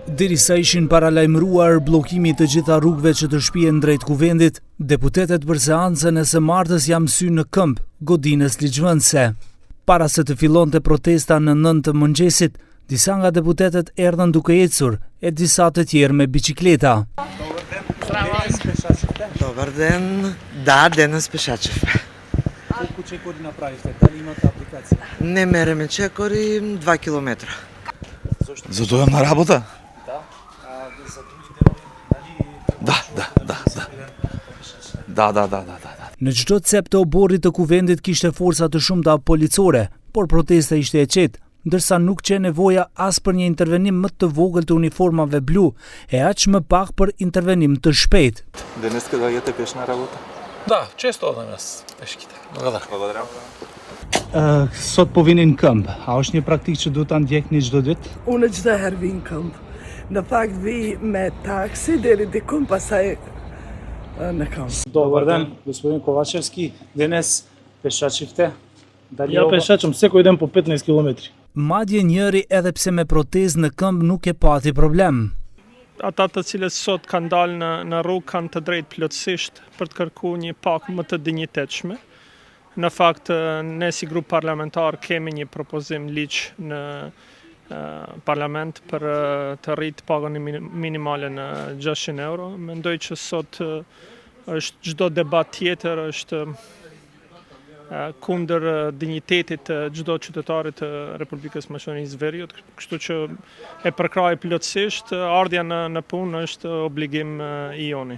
Derisa ishin paralajmëruar bllokimit të gjitha rrugëve që të shpihen drejt kuvendit, deputetët për seancën e së martës janë mësyer në këmbë godinës ligjvënëse. Para se të fillonte protesta në 9 të mëngjesit, disa nga deputetët erdhën duke ecur e disa të tjerë me biçikleta. Dobar den, da, danas pešačev. Колко чекори направихте? Дали имате апликация? Не мереме чекори, 2 километра. За да на работа? Да. За други делови, Да. Në çdo cep të oborrit të kuvendit kishte forca të shumta policore, por protesta ishte e qetë, ndërsa nuk që nevoja as për një intervenim më të vogël të uniformave blu, e aq më pak për intervenim të shpejt. Денес когда идете пеш на работа? Да, често одам јас пешките. Благодарам. Sot po vini në këmbë, a është një praktikë që duhet ta ndjekni çdo ditë? Unë çdo herë vi në këmbë. Në fakt vi me taksi deri diku pastaj në këmbë. Dobar dan, господин Ковачевски. Денес пешачевте. Ja peshaqëm, se ku idem po 15 km. Madje njëri edhe pse me protezë në këmbë nuk e pati problem. Ata të cilët sot kanë dalë në rrugë kanë të drejtë plotësisht për të kërkuar një pak më të dinjitetshme. Në fakt, ne si grup parlamentar kemi një propozim ligj në parlament për të rritë pagën minimale në 600 euro. Mendoj që sot është çdo debat tjetër është kundër dinjitetit të çdo qytetarit të Republikës Maqedonisë Veriut, kështu që e përkraj plotësisht, ardhja në punë është obligim i joni.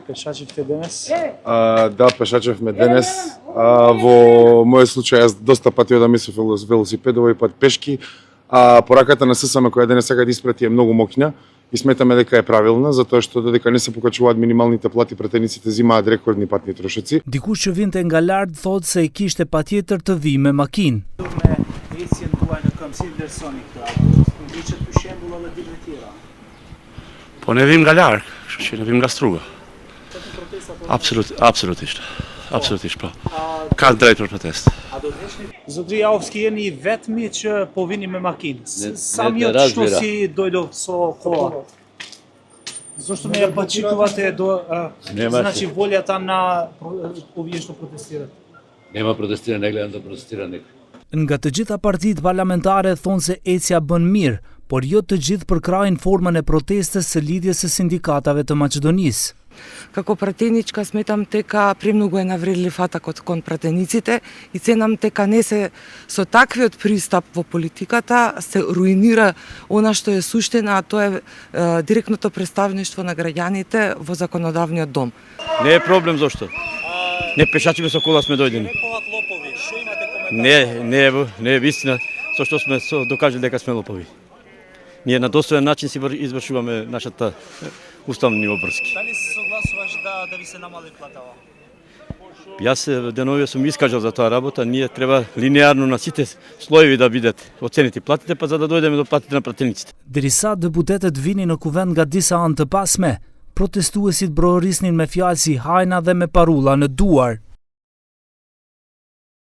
Пешачевте денес? Да, пешачевме денес. Во мојот случај јас доста пати одам и со велосипед, овој пат пешки. Пораката на ССМ која денес сега да испрати е многу моќна и сметаме дека е правилна, затоа што додека не се покачуваат минималните плати, претениците зимаат рекордни патни трошоци. Dikush që vinte nga lart thotë se i kishte patjetër të vijë me makinë. Me ecjen tuaj në këmbë si vlerësoni këtë? Ndiqet ky shembull edhe ditë tjera. Po ne vim nga larg, kështu që ne vim nga Struga. Absolutisht, po. Ka drejt për protestë. Zotri Jaovski, jeni vetmi që po vini me makinë. Sam što si dojdo so kola? Zašto ne почитувате значи волјата на овие што протестират? Nema protestiranje, ne gledam da protestira niko. Nga të gjitha partitë parlamentare thonë se ecja bën mirë, por jo të gjithë përkrajnë formën e protestës së lidhjes së sindikatave të Maqedonisë. Како пратеничка сметам дека премногу е навредлив атакот кон пратениците и ценам дека не се со таквиот пристап во политиката се руинира она што е суштина, а тоа е директното представништво на граѓаните во законодавниот дом. Не е проблем зошто. Не пешачиме со кола сме дојдени. Не е вистина, зашто сме докажали дека сме лопови. Ние на достоен начин си извршуваме нашата уставни обврски. Дали се согласуваш да ви се намали платава? Јас деновија сум искажал за тоа работа, ние треба линеарно на сите слоеви да бидат оценети платите, па за да дојдеме до платите на пратениците. Derisa deputetët vinin në kuvend nga disa anë të pasme, protestuesit brohorisnin me fjalë si hajna dhe me parulla në duar.